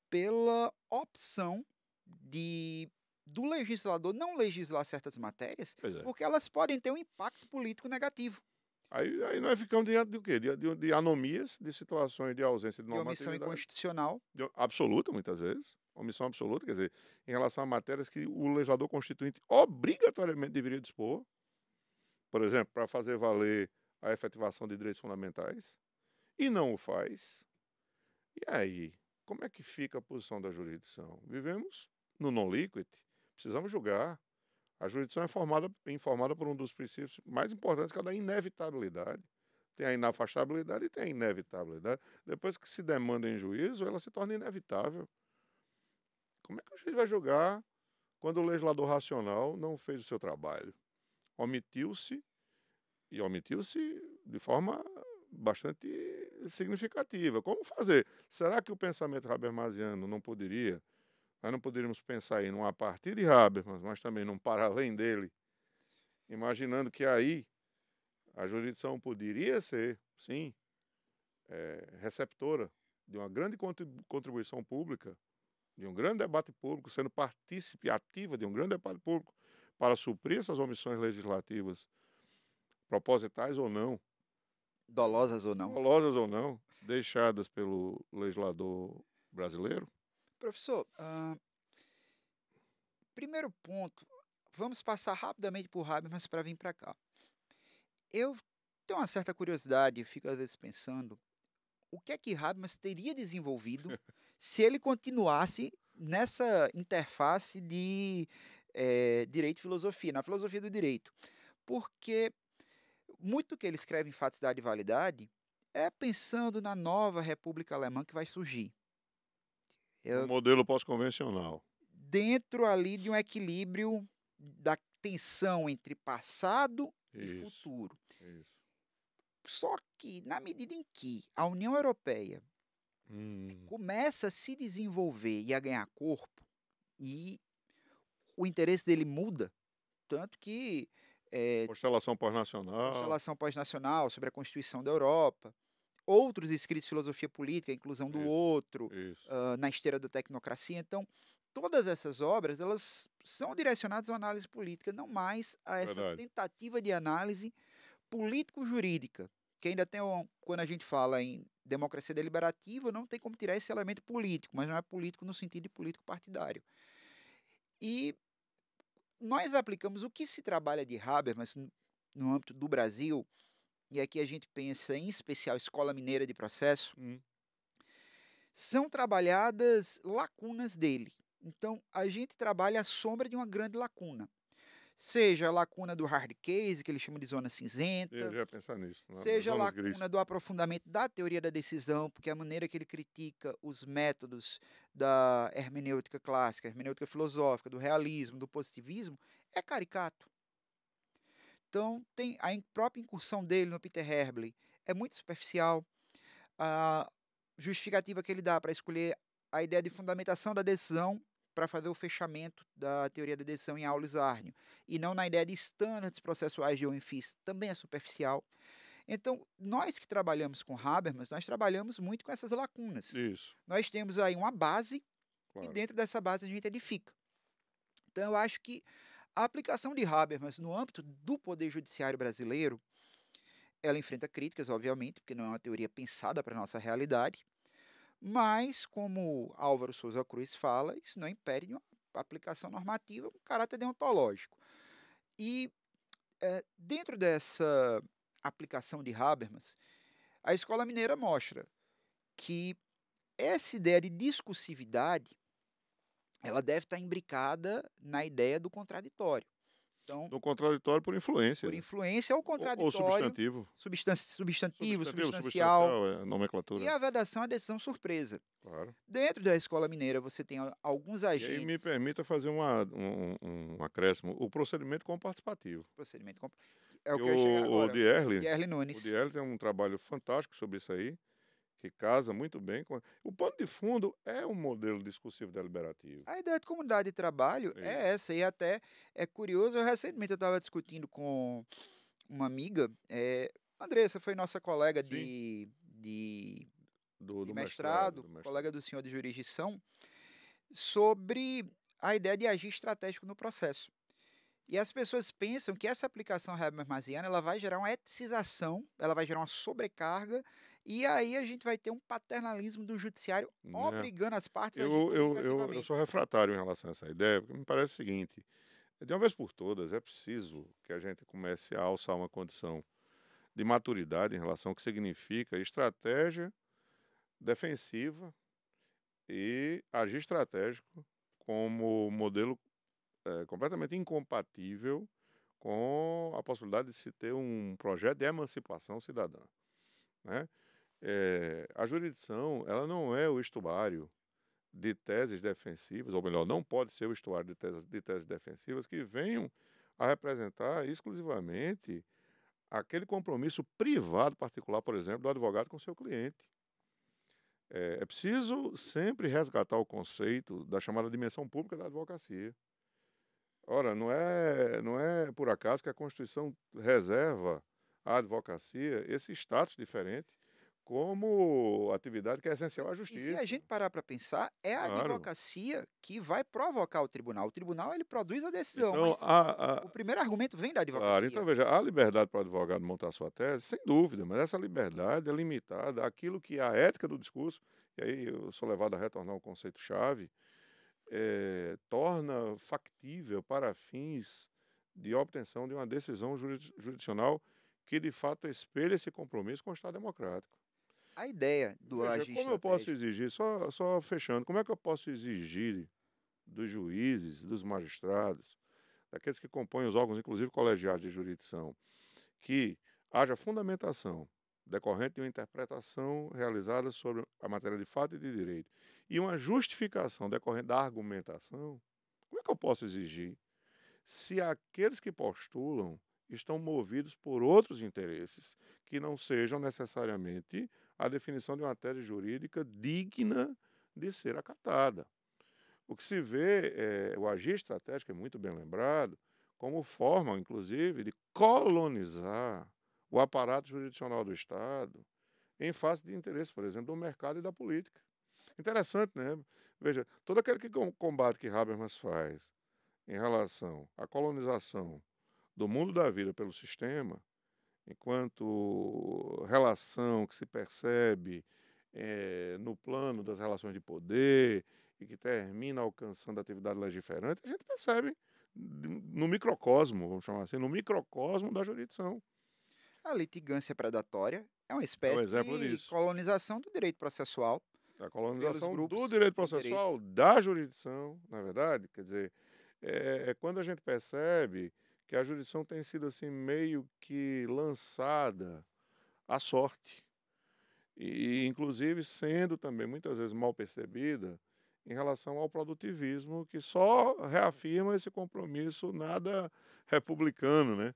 pela opção do legislador não legislar certas matérias, Pois é. porque elas podem ter um impacto político negativo. Aí nós ficamos diante do quê? De anomias, de situações de ausência de De omissão normatividade. inconstitucional. Absoluta, muitas vezes. Omissão absoluta, quer dizer, em relação a matérias que o legislador constituinte obrigatoriamente deveria dispor, por exemplo, para fazer valer a efetivação de direitos fundamentais, e não o faz. E aí, como é que fica a posição da jurisdição? Vivemos no non-liquid, precisamos julgar. A jurisdição é informada por um dos princípios mais importantes, que é o da inevitabilidade. Tem a inafastabilidade e tem a inevitabilidade. Depois que se demanda em juízo, ela se torna inevitável. Como é que o juiz vai julgar quando o legislador racional não fez o seu trabalho? Omitiu-se de forma bastante significativa. Como fazer? Será que o pensamento habermasiano não poderia... Nós não poderíamos pensar em a partir de Habermas, mas também num para além dele, imaginando que aí a jurisdição poderia ser, sim, receptora de uma grande contribuição pública, de um grande debate público, sendo partícipe ativa de um grande debate público para suprir essas omissões legislativas, propositais ou não, Dolosas ou não, deixadas pelo legislador brasileiro. Professor, primeiro ponto, vamos passar rapidamente por Habermas para vir para cá. Eu tenho uma certa curiosidade, fico às vezes pensando, o que é que Habermas teria desenvolvido se ele continuasse nessa interface de direito e filosofia, na filosofia do direito. Porque muito do que ele escreve em Faticidade e Validade é pensando na nova República Alemã que vai surgir. Um modelo pós-convencional. Dentro ali de um equilíbrio da tensão entre passado e futuro. Isso. Só que, na medida em que a União Europeia começa a se desenvolver e a ganhar corpo, e o interesse dele muda, tanto que... Constelação pós-nacional. Constelação pós-nacional, sobre a Constituição da Europa, outros escritos de filosofia política, a inclusão do outro, na esteira da tecnocracia. Então, todas essas obras, elas são direcionadas à análise política, não mais a essa tentativa de análise político-jurídica, que ainda tem, quando a gente fala em democracia deliberativa, não tem como tirar esse elemento político, mas não é político no sentido de político partidário. E nós aplicamos o que se trabalha de Habermas no âmbito do Brasil, e aqui a gente pensa em especial Escola Mineira de Processo, são trabalhadas lacunas dele. Então, a gente trabalha a sombra de uma grande lacuna. Seja a lacuna do hard case, que ele chama de zona cinzenta. Eu já ia pensar nisso. Seja a lacuna do aprofundamento da teoria da decisão, porque a maneira que ele critica os métodos da hermenêutica clássica, hermenêutica filosófica, do realismo, do positivismo, é caricato. Então, tem a própria incursão dele no Peter Häberle é muito superficial. A justificativa que ele dá para escolher a ideia de fundamentação da decisão para fazer o fechamento da teoria da decisão em Aulus Arnio, e não na ideia de estándares processuais de Owen Fis, também é superficial. Então, nós que trabalhamos com Habermas, nós trabalhamos muito com essas lacunas. Isso. Nós temos aí uma base, e dentro dessa base a gente edifica. Então, eu acho que a aplicação de Habermas no âmbito do Poder Judiciário brasileiro, ela enfrenta críticas, obviamente, porque não é uma teoria pensada para a nossa realidade, mas, como Álvaro Souza Cruz fala, isso não impede de uma aplicação normativa com caráter deontológico. E, dentro dessa aplicação de Habermas, a Escola Mineira mostra que essa ideia de discursividade, ela deve estar imbricada na ideia do contraditório. Então, No contraditório por influência, por né? influência, o Ou contraditório, substantivo. substantivo, Substantivo, substancial, substancial, é, e nomenclatura. a vedação é a decisão surpresa. Claro. Dentro da Escola Mineira, você tem alguns E aí me agentes, permita fazer um acréscimo. O procedimento comparticipativo. procedimento, é o Que que eu ia chegar o agora, Dierle, Yerli o Nunes. Dierle tem um trabalho fantástico sobre isso aí, que casa muito bem com. O pano de fundo é um modelo discursivo deliberativo. A ideia de comunidade de trabalho É é isso. essa, e até é curioso, recentemente eu estava discutindo com uma amiga, Andressa foi nossa colega Sim, de do mestrado, mestrado, do mestrado. colega do senhor de jurisdição, sobre a ideia de agir estratégico no processo. E as pessoas pensam que essa aplicação habermasiana ela vai gerar uma eticização, ela vai gerar uma sobrecarga, e aí a gente vai ter um paternalismo do judiciário Né? obrigando as partes a agir Eu sou comunicativamente. refratário em relação a essa ideia, porque me parece o seguinte: de uma vez por todas, é preciso que a gente comece a alçar uma condição de maturidade em relação ao que significa estratégia defensiva e agir estratégico como modelo completamente incompatível com a possibilidade de se ter um projeto de emancipação cidadã, né? A jurisdição, ela não é o estuário de teses defensivas, ou melhor, não pode ser o estuário de teses defensivas que venham a representar exclusivamente aquele compromisso privado particular, por exemplo, do advogado com seu cliente. É preciso sempre resgatar o conceito da chamada dimensão pública da advocacia. Ora, não é por acaso que a Constituição reserva à advocacia esse status diferente como atividade que é essencial à E se a justiça. gente parar para pensar, é a Claro. advocacia que vai provocar o tribunal. O tribunal ele produz a decisão, Então, mas o primeiro argumento vem da claro, então advocacia. veja, a liberdade para o advogado montar sua tese, sem dúvida, mas essa liberdade é limitada àquilo que a ética do discurso, e aí eu sou levado a retornar ao conceito-chave, torna factível para fins de obtenção de uma decisão jurisdicional que de fato espelha esse compromisso com o Estado democrático. A ideia do Veja, agir como eu posso estratégico, exigir, só fechando, como é que eu posso exigir dos juízes, dos magistrados, daqueles que compõem os órgãos, inclusive colegiados de jurisdição, que haja fundamentação decorrente de uma interpretação realizada sobre a matéria de fato e de direito e uma justificação decorrente da argumentação, como é que eu posso exigir se aqueles que postulam estão movidos por outros interesses que não sejam necessariamente a definição de uma tese jurídica digna de ser acatada? O que se vê é o agir estratégico, é muito bem lembrado, como forma, inclusive, de colonizar o aparato jurisdicional do Estado em face de interesses, por exemplo, do mercado e da política. Interessante, né? Veja, todo aquele combate que Habermas faz em relação à colonização do mundo da vida pelo sistema, enquanto relação que se percebe no plano das relações de poder e que termina alcançando a atividade legiferante, a gente percebe no microcosmo, vamos chamar assim, no microcosmo da jurisdição. a litigância predatória é uma É um espécie exemplo de disso. colonização do direito processual A pelos colonização do grupos direito de interesse. processual da jurisdição, na é verdade, quer dizer, quando a gente percebe que a jurisdição tem sido assim meio que lançada à sorte e inclusive sendo também muitas vezes mal percebida em relação ao produtivismo que só reafirma esse compromisso nada republicano, né,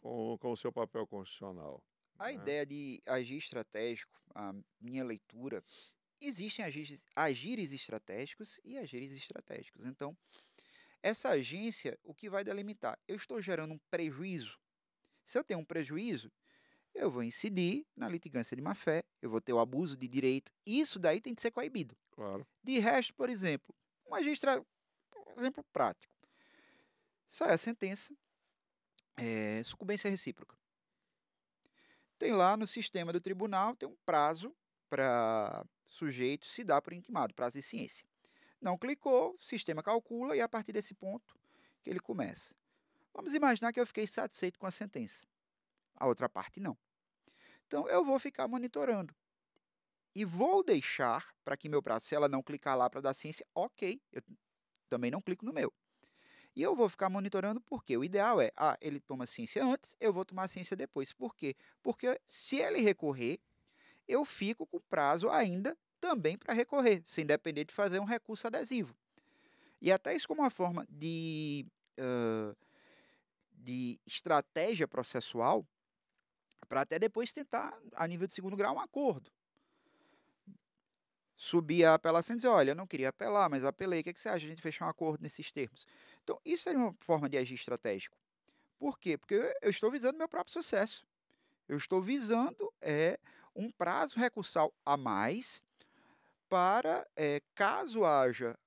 com o seu papel constitucional, A né? ideia de agir estratégico, a minha leitura, existem agires estratégicos e agires estratégicos. Então, essa agência, o que vai delimitar? Eu estou gerando um prejuízo. Se eu tenho um prejuízo, eu vou incidir na litigância de má-fé, eu vou ter o abuso de direito. Isso daí tem que ser coibido. Claro. De resto, por exemplo, um exemplo prático. sai a sentença, sucumbência recíproca. Tem lá no sistema do tribunal, tem um prazo para sujeito se dar por intimado, prazo de ciência. Não clicou, o sistema calcula e é a partir desse ponto que ele começa. Vamos imaginar que eu fiquei satisfeito com a sentença. A outra parte não. Então eu vou ficar monitorando. E vou deixar para que meu prazo, se ela não clicar lá para dar ciência, ok, eu também não clico no meu. E eu vou ficar monitorando porque o ideal é, ele toma ciência antes, eu vou tomar ciência depois. Por quê? Porque se ele recorrer, eu fico com prazo ainda também para recorrer, sem depender de fazer um recurso adesivo. E até isso como uma forma de estratégia processual para até depois tentar, a nível de segundo grau, um acordo. Subir a apelação e dizer, olha, eu não queria apelar, mas apelei, o que você acha de a gente fechar um acordo nesses termos? Então, isso seria uma forma de agir estratégico. Por quê? Porque eu estou visando meu próprio sucesso. Eu estou visando um prazo recursal a mais para, caso haja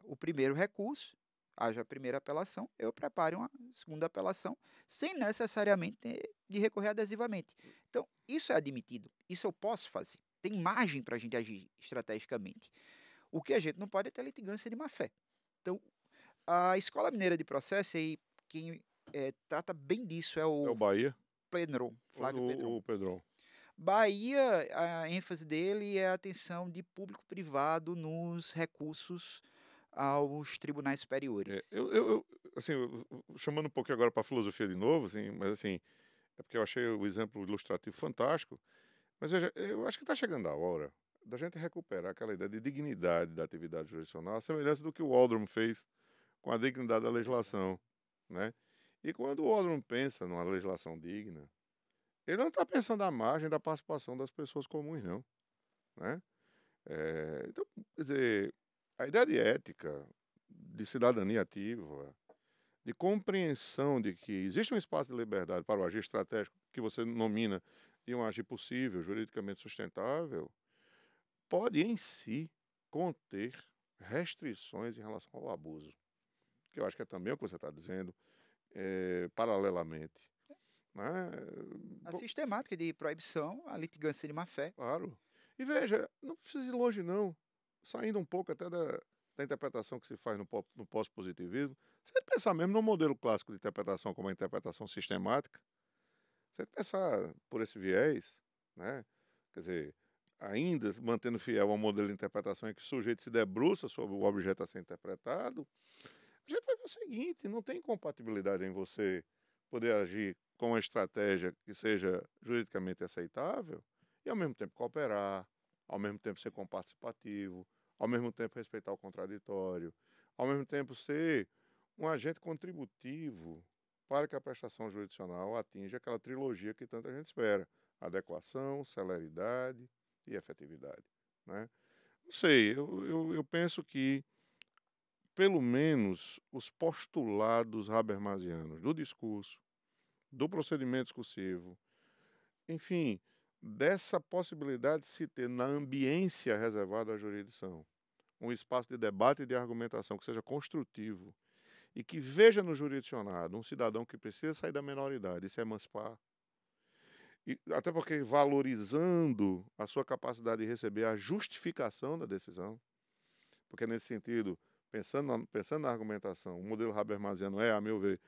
o primeiro recurso, haja a primeira apelação, eu prepare uma segunda apelação, sem necessariamente ter de recorrer adesivamente. Então, isso é admitido, isso eu posso fazer. Tem margem para a gente agir estrategicamente. O que a gente não pode é ter litigância de má-fé. Então, a Escola Mineira de Processo, aí, quem trata bem disso é É o o Bahia? Pedron, Flávio Pedron. O Pedrão. Bahia, a ênfase dele é a atenção de público-privado nos recursos aos tribunais superiores. Assim, chamando um pouquinho agora para a filosofia de novo, assim, mas assim, é porque eu achei o exemplo ilustrativo fantástico, mas eu acho que está chegando a hora da gente recuperar aquela ideia de dignidade da atividade jurisdicional, a semelhança do que o Waldron fez com a dignidade da legislação, né? E quando o Waldron pensa numa legislação digna, ele não está pensando à margem da participação das pessoas comuns, não, né? Então, quer dizer, a ideia de ética, de cidadania ativa, de compreensão de que existe um espaço de liberdade para o agir estratégico que você nomina de um agir possível, juridicamente sustentável, pode em si conter restrições em relação ao abuso, que eu acho que é também o que você está dizendo, paralelamente, né? A sistemática de proibição, a litigância de má-fé. Claro. E veja, não precisa ir longe, não. Saindo um pouco até da interpretação que se faz no pós-positivismo, você pensar mesmo no modelo clássico de interpretação como a interpretação sistemática, você pensar por esse viés, né? Quer dizer, ainda mantendo fiel ao modelo de interpretação em que o sujeito se debruça sobre o objeto a ser interpretado, a gente vai ver o seguinte, não tem compatibilidade em você poder agir com uma estratégia que seja juridicamente aceitável e ao mesmo tempo cooperar, ao mesmo tempo ser comparticipativo, ao mesmo tempo respeitar o contraditório, ao mesmo tempo ser um agente contributivo para que a prestação jurisdicional atinja aquela trilogia que tanta gente espera: adequação, celeridade e efetividade, né? Não sei, eu penso que pelo menos os postulados habermasianos do discurso, do procedimento discursivo, enfim, dessa possibilidade de se ter na ambiência reservada à jurisdição um espaço de debate e de argumentação que seja construtivo e que veja no jurisdicionado um cidadão que precisa sair da menoridade e se emancipar, e até porque valorizando a sua capacidade de receber a justificação da decisão, porque nesse sentido, pensando na argumentação, o modelo habermasiano é, a meu ver,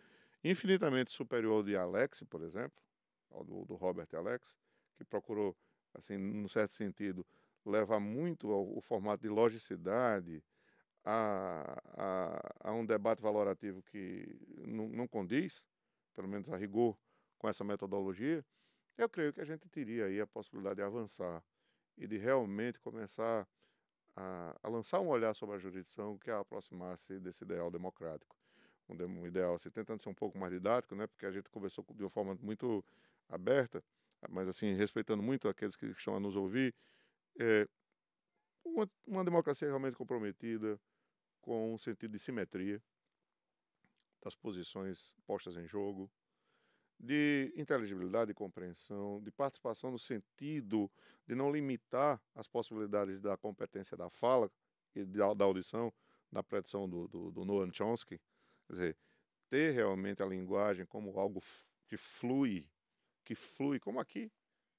infinitamente superior ao de Alex, por exemplo, ao do Robert Alex, que procurou, assim, num certo sentido, levar muito o formato de logicidade a um debate valorativo que não condiz, pelo menos a rigor, com essa metodologia. Eu creio que a gente teria aí a possibilidade de avançar e de realmente começar a lançar um olhar sobre a jurisdição que a aproximasse desse ideal democrático. Um ideal, assim, tentando ser um pouco mais didático, né, porque a gente conversou de uma forma muito aberta, mas assim, respeitando muito aqueles que estão a nos ouvir, uma democracia realmente comprometida com um sentido de simetria das posições postas em jogo, de inteligibilidade e compreensão, de participação no sentido de não limitar as possibilidades da competência da fala e da audição na predição do Noam Chomsky. Quer dizer, ter realmente a linguagem como algo que flui, como aqui.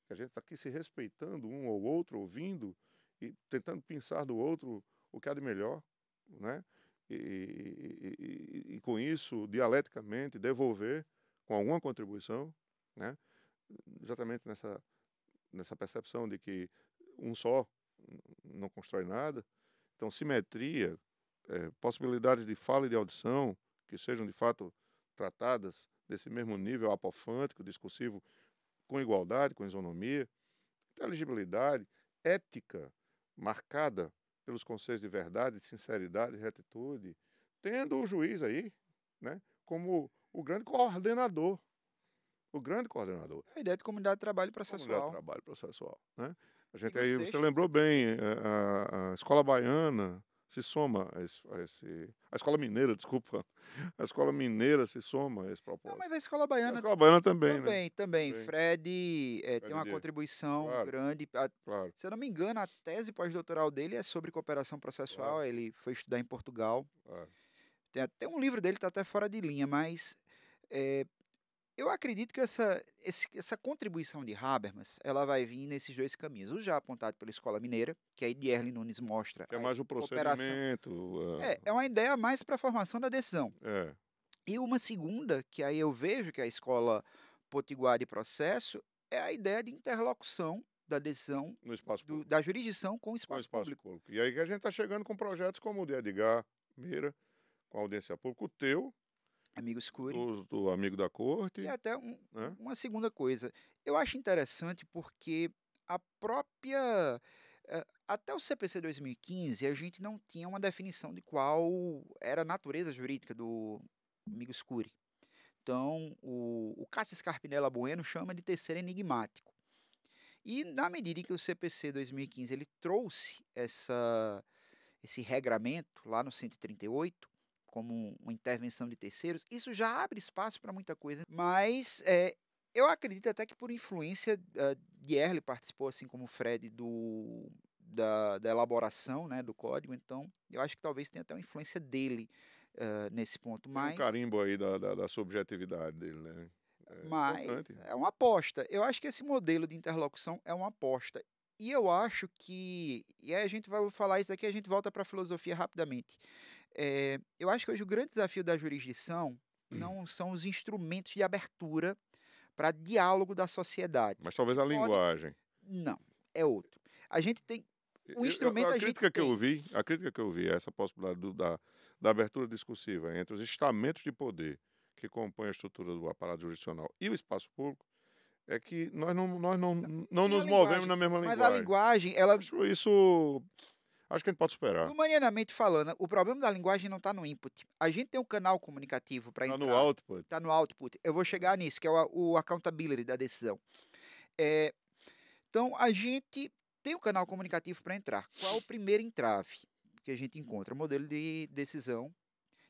A gente está aqui se respeitando um ao outro, ouvindo e tentando pensar do outro o que há de melhor, né? E com isso, dialeticamente, devolver com alguma contribuição, né? Exatamente nessa percepção de que um só não constrói nada. Então, simetria, possibilidades de fala e de audição que sejam de fato tratadas desse mesmo nível apofântico, discursivo, com igualdade, com isonomia, inteligibilidade, ética marcada pelos conceitos de verdade, sinceridade, retitude, tendo o juiz aí, né, como o grande coordenador. O grande coordenador. A ideia de comunidade de trabalho Comunidade de processual. trabalho processual, né? A gente Artigo aí, você 6º do lembrou bem, CPC. a escola baiana se soma a escola mineira, desculpa, a escola mineira se soma a esse Não, propósito. mas a escola E a baiana escola baiana também, né? também. Também. Fred tem Fred uma Dias. contribuição Claro, grande. claro, Se eu não me engano, a tese pós-doutoral dele é sobre cooperação processual. claro, Ele foi estudar em Portugal. claro. Tem até um livro dele, está até fora de linha, mas eh, eu acredito que essa contribuição de Habermas ela vai vir nesses dois caminhos. O já apontado pela Escola Mineira, que aí de Erling Nunes mostra Que é a mais o cooperação. procedimento. É uma ideia mais para a formação da decisão. É, E uma segunda, que aí eu vejo que a escola potiguar de processo, é a ideia de interlocução da decisão no espaço público. da jurisdição com o Com o espaço espaço público. público. E aí que a gente está chegando com projetos como o de Edgar Meira, com audiência pública, o teu, Amigo Scuri. do amigo da E corte, até né? uma segunda coisa. Eu acho interessante porque a própria. Até o CPC 2015, a gente não tinha uma definição de qual era a natureza jurídica do amigo Scuri. Então, o Cássio Scarpinella Bueno chama de terceiro enigmático. E na medida em que o CPC 2015 ele trouxe esse regramento lá no 138, como uma intervenção de terceiros, isso já abre espaço para muita coisa. Mas eu acredito até que por influência de Erle participou, assim como o Fred, da elaboração, né, do código, então eu acho que talvez tenha até uma influência dele nesse ponto. Tem um Mas carimbo aí da subjetividade dele, né? É Mas importante. é uma aposta. Eu acho que esse modelo de interlocução é uma aposta. E eu acho que. E aí a gente vai falar isso aqui, a gente volta para a filosofia rapidamente. Eu acho que hoje o grande desafio da jurisdição não são os instrumentos de abertura para diálogo da sociedade. Mas talvez a Pode. linguagem. Não, é outro. A gente tem. O instrumento A a gente crítica que eu tem. vi, a crítica que eu vi a essa possibilidade da abertura discursiva entre os estamentos de poder que compõem a estrutura do aparato jurisdicional e o espaço público é que nós não Tem a nos movemos linguagem. na mesma Mas a linguagem. linguagem, ela. Acho que a gente pode superar. Humanamente falando, o problema da linguagem não está no input. A gente tem um canal comunicativo para Está no entrar, output. está no output. Eu vou chegar nisso, que é o accountability da decisão. É, então, a gente tem um canal comunicativo para entrar. Qual é o primeiro entrave que a gente encontra? O modelo de decisão,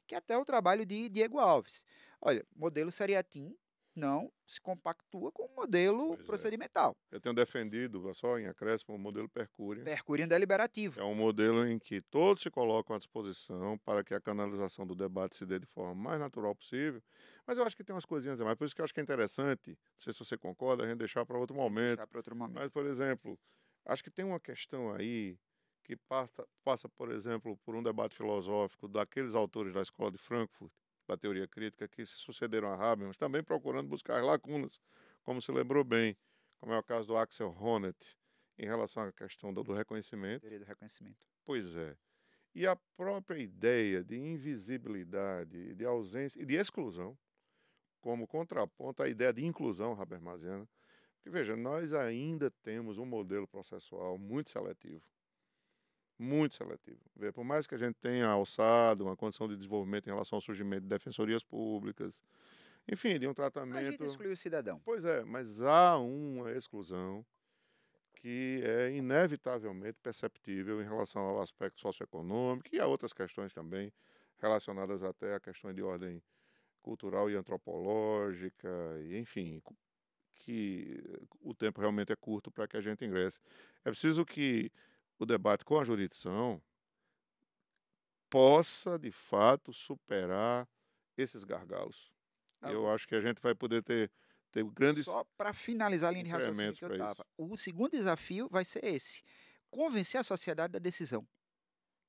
que é até o trabalho de Diego Alves. Olha, modelo Seriatim não se compactua com o modelo Pois é. procedimental. Eu tenho defendido, só em acréscimo, o modelo Percúria. Percurso deliberativo. É um modelo em que todos se colocam à disposição para que a canalização do debate se dê de forma mais natural possível. Mas eu acho que tem umas coisinhas a mais. Por isso que eu acho que é interessante, não sei se você concorda, a gente deixar para outro momento. Deixar para outro momento. Mas, por exemplo, acho que tem uma questão aí que passa, por exemplo, por um debate filosófico daqueles autores da escola de Frankfurt, da teoria crítica, que se sucederam a Habermas, também procurando buscar as lacunas, como se lembrou bem, como é o caso do Axel Honneth, em relação à questão do reconhecimento. Teoria do reconhecimento. Pois é. E a própria ideia de invisibilidade, de ausência e de exclusão, como contraponto à ideia de inclusão habermasiana. Porque, veja, nós ainda temos um modelo processual muito seletivo. Muito seletivo. Vê, por mais que a gente tenha alçado uma condição de desenvolvimento em relação ao surgimento de defensorias públicas, enfim, de um A gente tratamento. exclui o cidadão. Pois é, mas há uma exclusão que é inevitavelmente perceptível em relação ao aspecto socioeconômico e a outras questões também relacionadas até a questões de ordem cultural e antropológica, e, enfim, que o tempo realmente é curto para que a gente ingresse. É preciso que o debate com a jurisdição possa, de fato, superar esses gargalos. Ah, Eu acho que a gente vai poder ter grandes Só para finalizar a linha de raciocínio incrementos que eu para estava. isso. O segundo desafio vai ser esse: convencer a sociedade da decisão,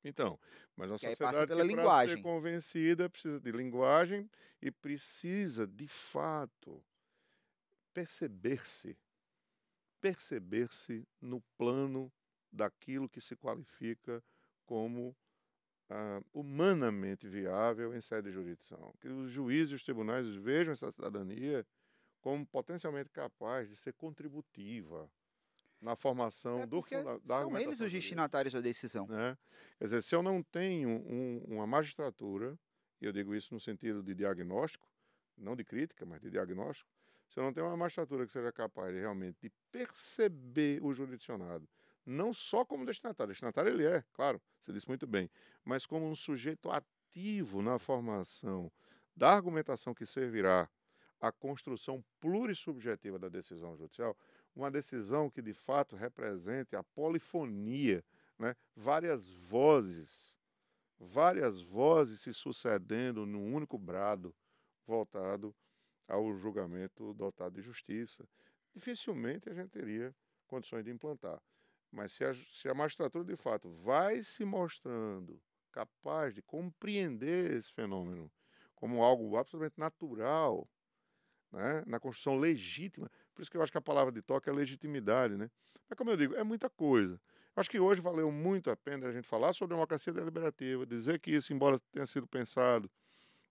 Então, mas uma que aí passa sociedade pela que para ser linguagem. convencida precisa de linguagem e precisa, de fato, perceber-se, perceber-se no plano daquilo que se qualifica como humanamente viável em sede de jurisdição. Que os juízes e os tribunais vejam essa cidadania como potencialmente capaz de ser contributiva na formação É porque da são eles argumentação os jurídica. destinatários da decisão. Né? Quer dizer, se eu não tenho uma magistratura, e eu digo isso no sentido de diagnóstico, não de crítica, mas de diagnóstico, se eu não tenho uma magistratura que seja capaz de realmente de perceber o jurisdicionado, não só como destinatário ele é, claro, você disse muito bem, mas como um sujeito ativo na formação da argumentação que servirá à construção plurissubjetiva da decisão judicial, uma decisão que de fato represente a polifonia, né? Várias vozes se sucedendo num único brado voltado ao julgamento dotado de justiça. Dificilmente a gente teria condições de implantar. Mas se a magistratura de fato vai se mostrando capaz de compreender esse fenômeno como algo absolutamente natural, né, na construção legítima. Por isso que eu acho que a palavra de toque é legitimidade, né? Mas como eu digo, é muita coisa. Acho que hoje valeu muito a pena a gente falar sobre democracia deliberativa, dizer que isso, embora tenha sido pensado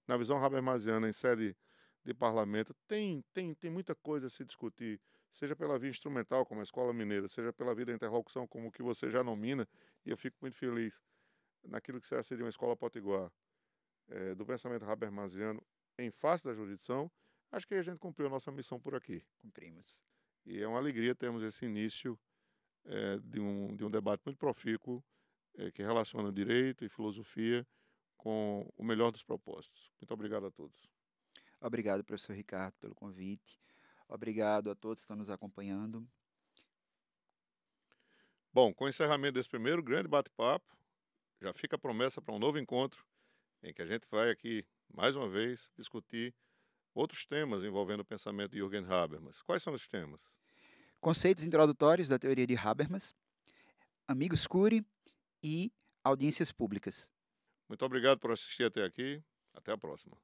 na visão habermasiana em sede de parlamento, tem muita coisa a se discutir, seja pela via instrumental, como a Escola Mineira, seja pela via da interlocução, como o que você já nomina, e eu fico muito feliz naquilo que seria uma escola potiguar, do pensamento habermasiano em face da jurisdição. Acho que a gente cumpriu a nossa missão por aqui. Cumprimos. E é uma alegria termos esse início de um debate muito profícuo que relaciona direito e filosofia com o melhor dos propósitos. Muito obrigado a todos. Obrigado, professor Ricardo, pelo convite. Obrigado a todos que estão nos acompanhando. Bom, com o encerramento desse primeiro grande bate-papo, já fica a promessa para um novo encontro em que a gente vai aqui, mais uma vez, discutir outros temas envolvendo o pensamento de Jürgen Habermas. Quais são os temas? Conceitos introdutórios da teoria de Habermas, amigos curi e audiências públicas. Muito obrigado por assistir até aqui. Até a próxima.